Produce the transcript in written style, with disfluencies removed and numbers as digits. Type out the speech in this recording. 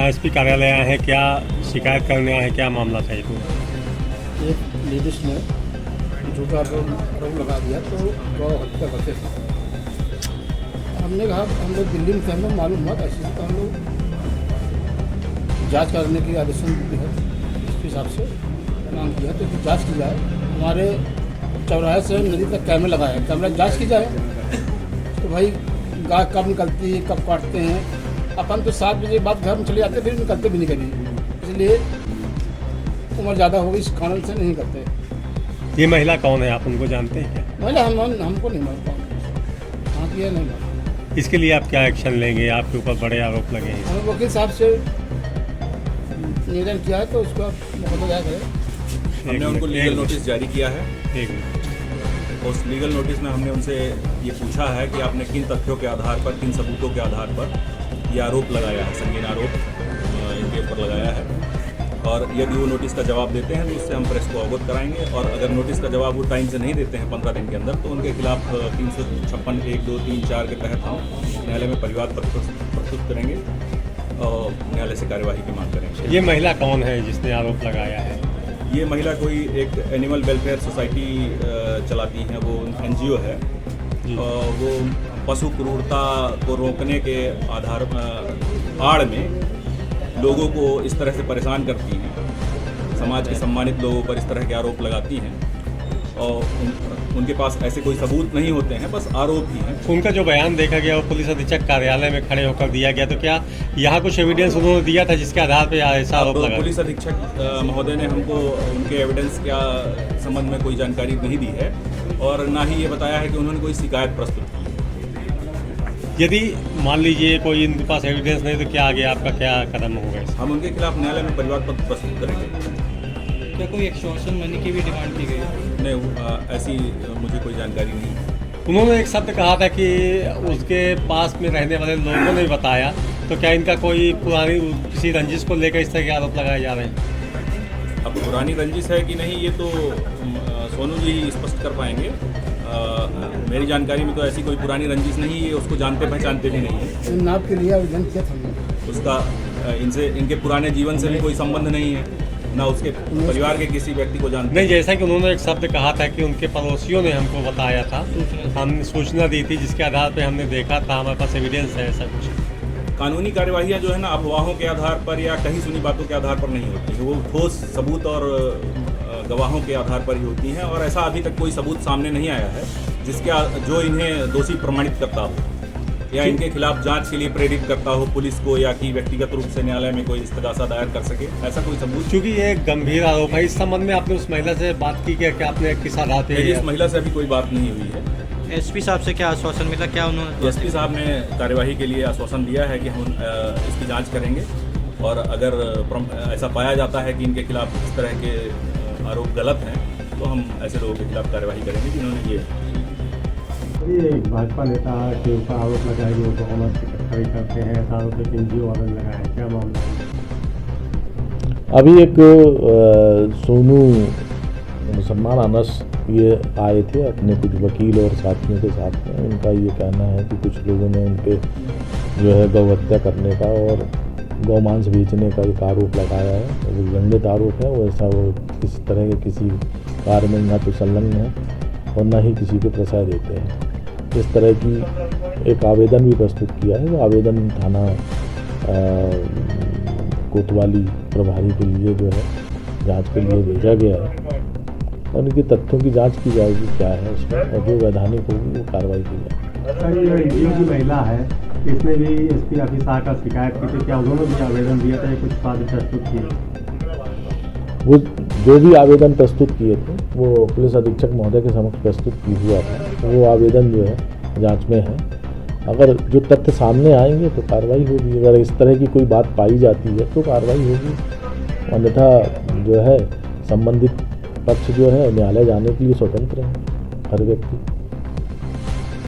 SP कार्यालय आए हैं, क्या शिकायत करने आए हैं, क्या मामला था ये? एक लेडीज ने झूठा आरोप लगा दिया तो गौ हत्या करते थे। हमने कहा हम लोग दिल्ली में थे, हमें मालूम हुआ ऐसे तो हम लोग जांच करने की आदेशन दी है, इसके हिसाब से मांग किया तो जांच की जाए। हमारे चौराहे से नदी तक कैमरे लगाए हैं, कैमरा जांच की जाए तो भाई गाय कब निकलती है, कब काटते हैं। अपन तो 7 बजे बाद घर में चले जाते, फिर निकलते भी नहीं कभी, इसलिए उम्र ज़्यादा हो गई, इस कारण से नहीं करते। ये महिला कौन है, आप उनको जानते हैं क्या? महिला हमको नहीं मालूम कहाँ की है, नहीं मालूम। इसके लिए आप क्या एक्शन लेंगे? आपके ऊपर बड़े आरोप लगे हैं। हमें वकील साहब से निवेदन किया है तो उसका मुकदमा दायर करें। हमने उनको लीगल नोटिस जारी किया है। एक मिनट। उस लीगल नोटिस में हमने उनसे ये पूछा है कि आपने किन तथ्यों के आधार पर, किन सबूतों के आधार पर ये आरोप लगाया है, संगीन आरोप इनके ऊपर लगाया है। और यदि वो नोटिस का जवाब देते हैं तो उससे हम प्रेस को अवगत कराएंगे। और अगर नोटिस का जवाब वो टाइम से नहीं देते हैं 15 दिन के अंदर, तो उनके खिलाफ 356 1, 2, 3, 4 के तहत हम न्यायालय में परिवाद प्रस्तुत करेंगे और न्यायालय से कार्यवाही की मांग करेंगे। ये महिला कौन है जिसने आरोप लगाया है? ये महिला कोई एक एनिमल वेलफेयर सोसाइटी चलाती हैं, वो NGO है। वो पशु क्रूरता को रोकने के आधार आड़ में लोगों को इस तरह से परेशान करती हैं, समाज के सम्मानित लोगों पर इस तरह के आरोप लगाती हैं और उनके पास ऐसे कोई सबूत नहीं होते हैं, बस आरोप ही हैं। उनका जो बयान देखा गया वो पुलिस अधीक्षक कार्यालय में खड़े होकर दिया गया, तो क्या यहाँ कुछ एविडेंस उन्होंने दिया था जिसके आधार पर ऐसा आरोप लगा? पुलिस अधीक्षक महोदय ने हमको उनके एविडेंस के संबंध में कोई जानकारी नहीं दी है और ना ही ये बताया है कि उन्होंने कोई शिकायत प्रस्तुत की। यदि मान लीजिए कोई इनके पास एविडेंस नहीं तो क्या आगे आपका क्या कदम होगा? हम उनके खिलाफ न्यायालय में परिवाद पत्र प्रस्तुत करेंगे। क्या कोई एक्सटॉर्शन मनी की भी डिमांड की गई? नहीं, ऐसी मुझे कोई जानकारी नहीं है। उन्होंने एक शब्द कहा था कि उसके पास में रहने वाले लोगों ने बताया, तो क्या इनका कोई पुरानी किसी रंजिश को लेकर इस तरह के आरोप लगाए जा रहे हैं? अब पुरानी रंजिश है कि नहीं ये तो सोनू जी स्पष्ट कर पाएंगे। मेरी जानकारी में तो ऐसी कोई पुरानी रंजिश नहीं है, उसको जानते पहचानते भी नहीं है। नाप के लिए आवेदन किया था उसका इनके पुराने जीवन से भी कोई संबंध नहीं है, ना उसके परिवार के किसी व्यक्ति को जानते नहीं। जैसा कि उन्होंने एक शब्द कहा था कि उनके पड़ोसियों ने हमको बताया था, हमने सूचना दी थी जिसके आधार पे हमने देखा था, हमारे पास एविडेंस है ऐसा कुछ। कानूनी कार्यवाहियाँ जो है ना अफवाहों के आधार पर या कहीं सुनी बातों के आधार पर नहीं होती है, वो ठोस सबूत और गवाहों के आधार पर ही होती हैं। और ऐसा अभी तक कोई सबूत सामने नहीं आया है जो इन्हें दोषी प्रमाणित करता हो या इनके खिलाफ जांच के लिए प्रेरित करता हो पुलिस को, या कि व्यक्तिगत रूप से न्यायालय में कोई इस्तगासा दायर कर सके, ऐसा कोई सबूत। क्योंकि ये गंभीर आरोप है, इस संबंध में आपने उस महिला से बात की क्या कि आपने किस आधार पे? इस महिला से अभी कोई बात नहीं हुई है। एसपी साहब से क्या आश्वासन मिला, क्या उन्होंने? एसपी साहब ने कार्यवाही के लिए आश्वासन दिया है कि हम इसकी जांच करेंगे और अगर ऐसा पाया जाता है कि इनके खिलाफ इस तरह के आरोप गलत हैं तो हम ऐसे लोगों के खिलाफ कार्यवाही करेंगे जिन्होंने ये भाजपा नेता के ऊपर आरोप लगाए जो बहुमत की टक्कर करते हैं, ऐसा आरोप है कि NGO वाले लगाए, क्या मामला है? अभी एक सोनू मुसलमान अनस ये आए थे अपने कुछ वकील और साथियों के साथ में। उनका ये कहना है कि कुछ लोगों ने उनके जो है गौ हत्या करने का और गौ मांस बेचने का एक आरोप लगाया है। वो लंबित आरोप है, वैसा वो किसी तरह के किसी कार्य में ना तो संलग्न है और ना ही किसी को प्रश्रय देते हैं। इस तरह की एक आवेदन भी प्रस्तुत किया है। वो आवेदन थाना कोतवाली प्रभारी के लिए जो है जांच के लिए भेजा गया है और इनके तथ्यों की जांच की जाएगी क्या है उसमें, और जो वैधानिक होगी वो कार्रवाई की जाएगी। ये जो महिला है इसने भी SP ऑफिस आकर शिकायत की थी, क्या उन्होंने भी आवेदन दिया था या कुछ बात प्रस्तुत किए? वो जो भी आवेदन प्रस्तुत किए थे वो पुलिस अधीक्षक महोदय के समक्ष प्रस्तुत की हुआ था, तो वो आवेदन जो है जांच में है। अगर जो तथ्य सामने आएंगे तो कार्रवाई होगी। अगर इस तरह की कोई बात पाई जाती है तो कार्रवाई होगी, अन्यथा जो है संबंधित पक्ष जो है न्यायालय जाने के लिए स्वतंत्र है हर व्यक्ति।